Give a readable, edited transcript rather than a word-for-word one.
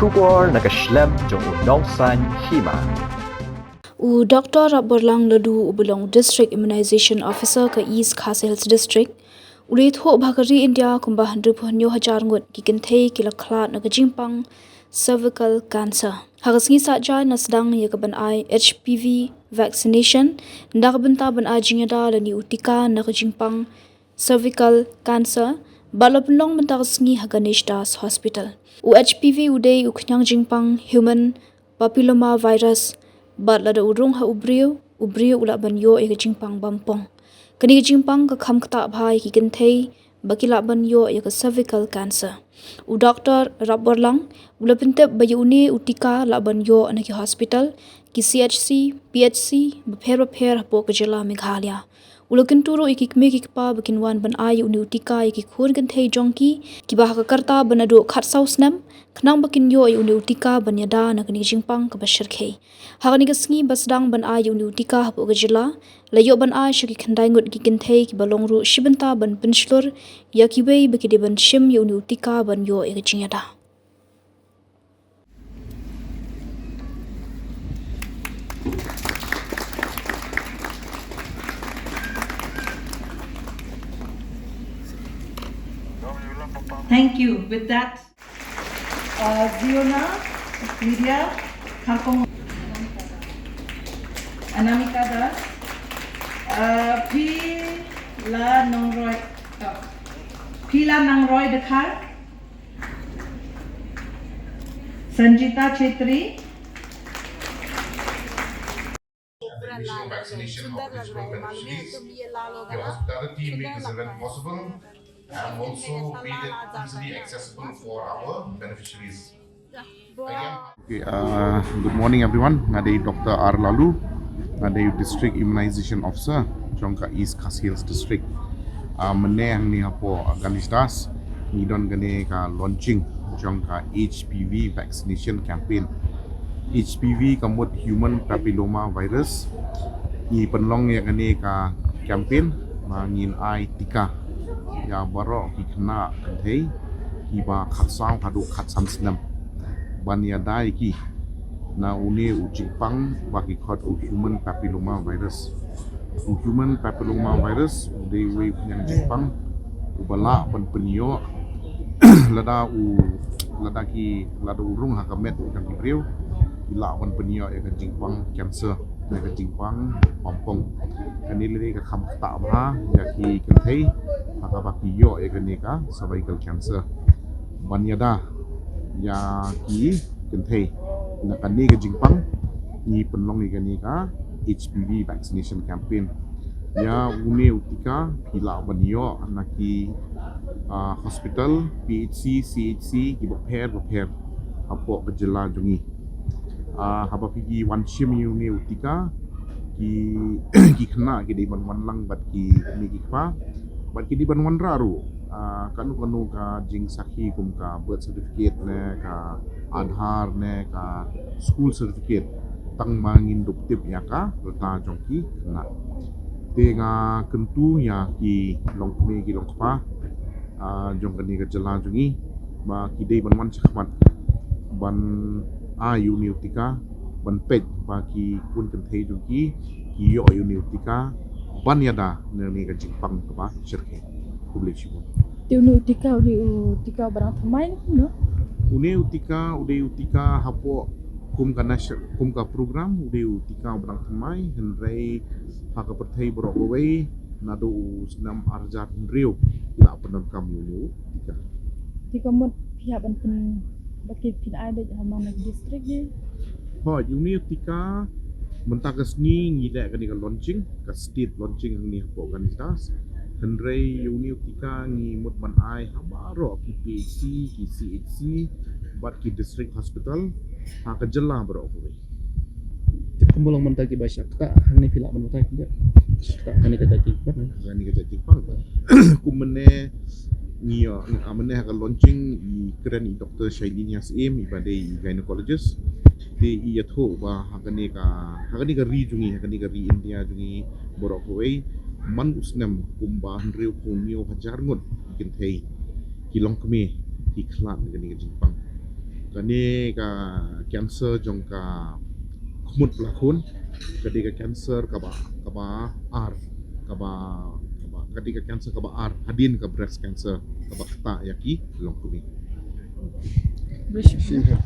Shubor na kashlem jong unongsan hima. Dr. Rabberlang Ladu Ubulong District Immunization Officer ka East Khasi Hills District. Ulit ho Bhagari India kumba 100,000 ngot kikinthei kilaklat na kajimpang cervical cancer. Hagasngi saja na sedang ya kaban ai HPV vaccination ndak benta ban ajingada lani utika na kajimpang cervical cancer balapnong benta kasngi Haganesh Das Hospital. HPV udai uknyang jingpang human papilloma virus bat lada urung ha ubriu ula banyo e jingpang bampong. Kani jingpang ka kham kata bhai ki kinthei bakila banyo e cervical cancer. Dr. Rabberlang ula pinte bayuni utika la banyo na ki hospital ki CHC PHC bapher po ka jila Meghalaya. Ulo kenturo ikikme kikpa bakinwan ban ayu ni utika ikikun kinthei jongki ki bahaka karta banado khat sausnam knang bakin yo ayu ni utika banyada na kani jingpang ka bashirkhei hagani gasngi basdang ban ayu ni utika hapo gajila layo ban ay shaki khandai ngut ki kinthei ki balongru shibanta ban pinshlur yakiwei bakide ban shim yu ni utika ban yo e gajingada. Thank you. With that, Ziona, Lydia, Kangkong, Anamika Das, Pila Nangroy Dekhar, Sanjita Chetri, Initial vaccination of eligible beneficiaries. The hospitality make this event possible and also made it easily accessible for our beneficiaries. Okay, good morning everyone. Ngadai Dr. R. Lalu, ngadai District Immunization Officer, jongka East Khasi Hills District. Meneh ni hapo Haganesh Das, ngidon gane ka launching jongka HPV vaccination campaign. HPV kamut human papilloma virus. I penlong ya gane ka campaign mangin ai tika. Ya baro ki kena kanthei ki ba khatsang hadu khatsam snam bania dai ki na une ujipang ba ki khot human papilloma virus de we yang jipang ubala pan penyo lada urung hakamet kan kibriu ila pan penyo ya kan jipang cancer ya kan jipang pompong kanile ka kham ta ba ya ki kanthei hakabaki yo eganika cervical cancer banyada ya ki kenthei nakani ka jingpang ni penlong eganika HPV vaccination campaign ya une utika pila banyo anaki hospital PHC CHC ki bapher apo kejela jungi haba pigi wan shim une utika ki khna ki di man lang bat ki ni ki pa bat kini banwan raru kanu ka jing sakhi kum ka birth certificate ne ka Aadhaar ne ka school certificate tang mangin duptip ya ka reta jongki na tenga kentu ya ki longme ki longpa jongkani ka jala jungi ba ki dei banwan chakmat ban uniutika ban pej ba ki kun kenthei jongki ki yo uniutika banyada ni ka jingpang ka ba shirke public shibu tiunu utika barang thamai no une utika hapo kum ka program utika barang thamai henrei haka perthai borowei nado senam arjat rio ila penangkam tika mot pihak ban bakit pin ada mana district ni utika mentakas ni ngida kani ka launching ka state launching ni hapo Haganesh Das henrei utika ngi mut man ai habaro ki PHC ki CHC bat ki district hospital ha ka jella bro ko Tembulong mentagi basyak tak hani pila menutay tidak tak hani kajati pak kumene ngiyo amene ha ka launching I keren I Dr. Shailini Asim ibadai gynecologist di iyatho ba hagani ka ri India jungi borok wei man usnam kumba hendreu kumio hajar ngut kinthei kilong kemi ki khlat gani ka jingpang Kani ka cancer jong ka kumut pelakon. Kadi ka cancer ka ba ar ka ba kadi ka cancer ka ba ar hadin ka breast cancer ka ba kata yaki long kumi. Bersyukur.